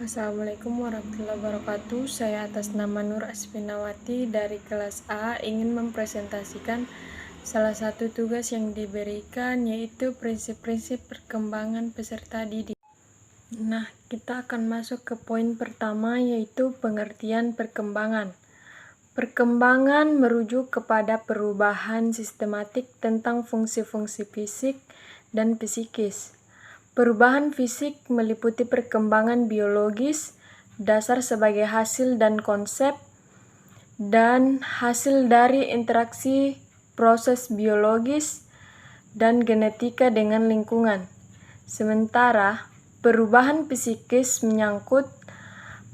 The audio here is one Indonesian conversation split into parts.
Assalamualaikum warahmatullahi wabarakatuh. Saya atas nama Nur Asfinawati dari kelas A ingin mempresentasikan salah satu tugas yang diberikan, yaitu prinsip-prinsip perkembangan peserta didik. Nah, kita akan masuk ke poin pertama, yaitu pengertian perkembangan. Perkembangan merujuk kepada perubahan sistematik tentang fungsi-fungsi fisik dan psikis. Perubahan fisik meliputi perkembangan biologis, dasar sebagai hasil dan konsep, dan hasil dari interaksi proses biologis dan genetika dengan lingkungan. Sementara perubahan psikis menyangkut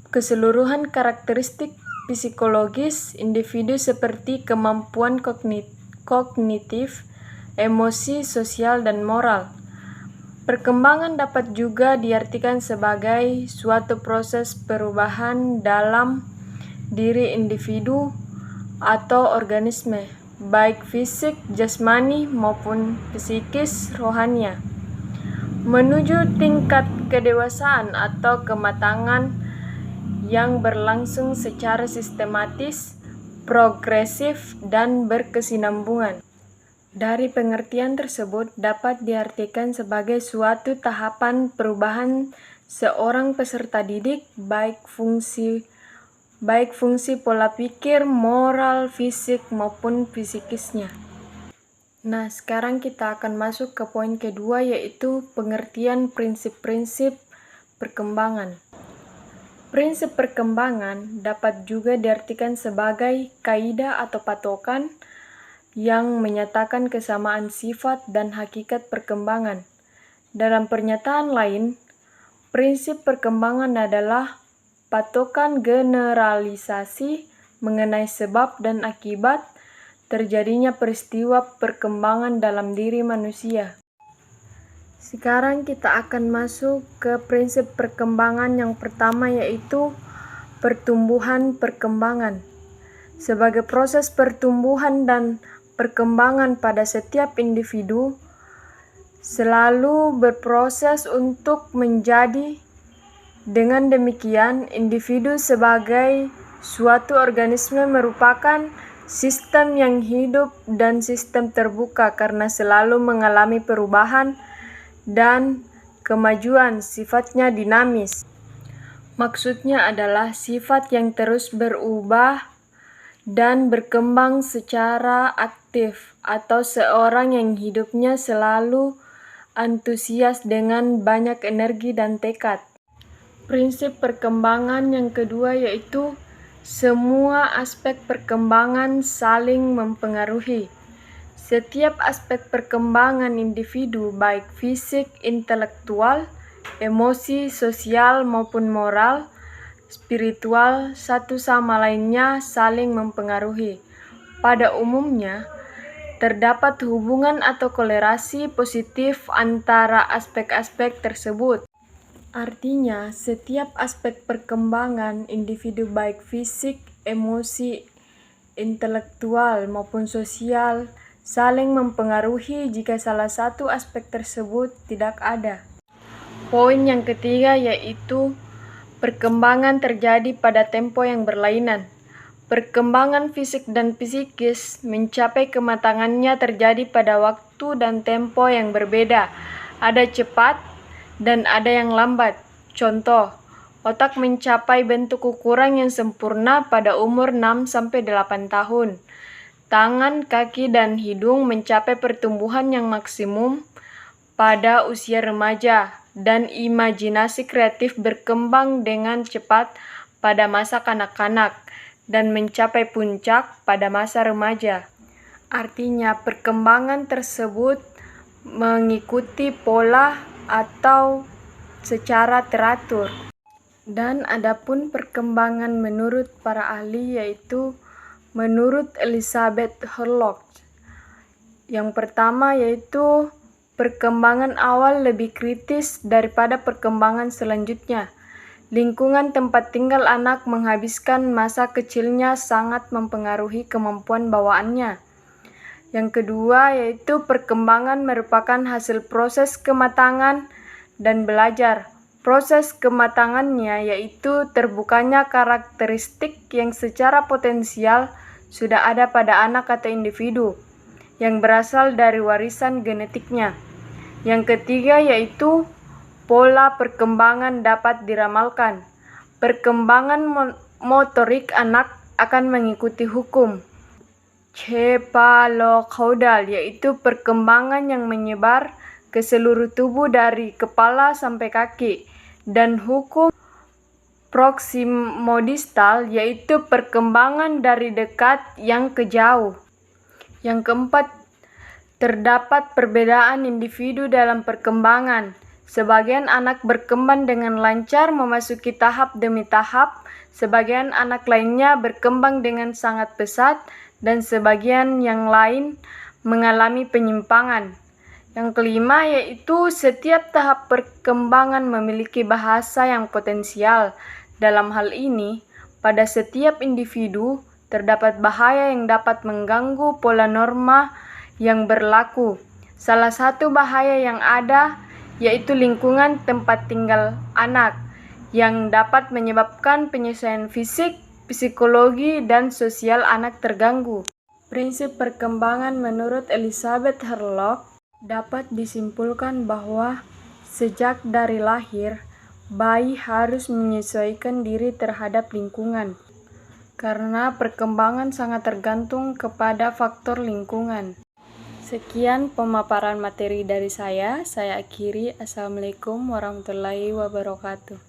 keseluruhan karakteristik psikologis individu seperti kemampuan kognitif, emosi, sosial, dan moral. Perkembangan dapat juga diartikan sebagai suatu proses perubahan dalam diri individu atau organisme, baik fisik, jasmani, maupun psikis, rohania, menuju tingkat kedewasaan atau kematangan yang berlangsung secara sistematis, progresif, dan berkesinambungan. Dari pengertian tersebut dapat diartikan sebagai suatu tahapan perubahan seorang peserta didik, baik fungsi pola pikir, moral, fisik, maupun psikisnya. Nah, sekarang kita akan masuk ke poin kedua, yaitu pengertian prinsip-prinsip perkembangan. Prinsip perkembangan dapat juga diartikan sebagai kaidah atau patokan yang menyatakan kesamaan sifat dan hakikat perkembangan. Dalam pernyataan lain, prinsip perkembangan adalah patokan generalisasi mengenai sebab dan akibat terjadinya peristiwa perkembangan dalam diri manusia. Sekarang kita akan masuk ke prinsip perkembangan yang pertama, yaitu pertumbuhan perkembangan. Sebagai proses pertumbuhan dan perkembangan pada setiap individu selalu berproses untuk menjadi. Dengan demikian, individu sebagai suatu organisme merupakan sistem yang hidup dan sistem terbuka karena selalu mengalami perubahan dan kemajuan, sifatnya dinamis. Maksudnya adalah sifat yang terus berubah dan berkembang secara aktif, atau seorang yang hidupnya selalu antusias dengan banyak energi dan tekad. Prinsip perkembangan yang kedua yaitu semua aspek perkembangan saling mempengaruhi. Setiap aspek perkembangan individu, baik fisik, intelektual, emosi, sosial, maupun moral, spiritual, satu sama lainnya saling mempengaruhi. Pada umumnya, terdapat hubungan atau kolerasi positif antara aspek-aspek tersebut. Artinya, setiap aspek perkembangan individu baik fisik, emosi, intelektual, maupun sosial saling mempengaruhi jika salah satu aspek tersebut tidak ada. Poin yang ketiga yaitu perkembangan terjadi pada tempo yang berlainan. Perkembangan fisik dan psikis mencapai kematangannya terjadi pada waktu dan tempo yang berbeda. Ada cepat dan ada yang lambat. Contoh, otak mencapai bentuk ukuran yang sempurna pada umur 6-8 tahun. Tangan, kaki, dan hidung mencapai pertumbuhan yang maksimum pada usia remaja, dan imajinasi kreatif berkembang dengan cepat pada masa kanak-kanak dan mencapai puncak pada masa remaja. Artinya, perkembangan tersebut mengikuti pola atau secara teratur. Dan adapun perkembangan menurut para ahli, yaitu menurut Elizabeth Hurlock, yang pertama yaitu perkembangan awal lebih kritis daripada perkembangan selanjutnya. Lingkungan tempat tinggal anak menghabiskan masa kecilnya sangat mempengaruhi kemampuan bawaannya. Yang kedua yaitu perkembangan merupakan hasil proses kematangan dan belajar. proses kematangannya yaitu terbukanya karakteristik yang secara potensial sudah ada pada anak atau individu yang berasal dari warisan genetiknya. Yang ketiga yaitu pola perkembangan dapat diramalkan. Perkembangan motorik anak akan mengikuti hukum cephalocauda, yaitu perkembangan yang menyebar ke seluruh tubuh dari kepala sampai kaki, dan hukum proximodistal, yaitu perkembangan dari dekat yang ke jauh. Yang keempat, terdapat perbedaan individu dalam perkembangan. Sebagian anak berkembang dengan lancar memasuki tahap demi tahap, sebagian anak lainnya berkembang dengan sangat pesat, dan sebagian yang lain mengalami penyimpangan. Yang kelima yaitu setiap tahap perkembangan memiliki bahasa yang potensial. Dalam hal ini, pada setiap individu terdapat bahaya yang dapat mengganggu pola norma yang berlaku. Salah satu bahaya yang ada yaitu lingkungan tempat tinggal anak, yang dapat menyebabkan penyesuaian fisik, psikologi, dan sosial anak terganggu. Prinsip perkembangan menurut Elizabeth Hurlock dapat disimpulkan bahwa sejak dari lahir, bayi harus menyesuaikan diri terhadap lingkungan, karena perkembangan sangat tergantung kepada faktor lingkungan. Sekian pemaparan materi dari saya akhiri. Assalamualaikum warahmatullahi wabarakatuh.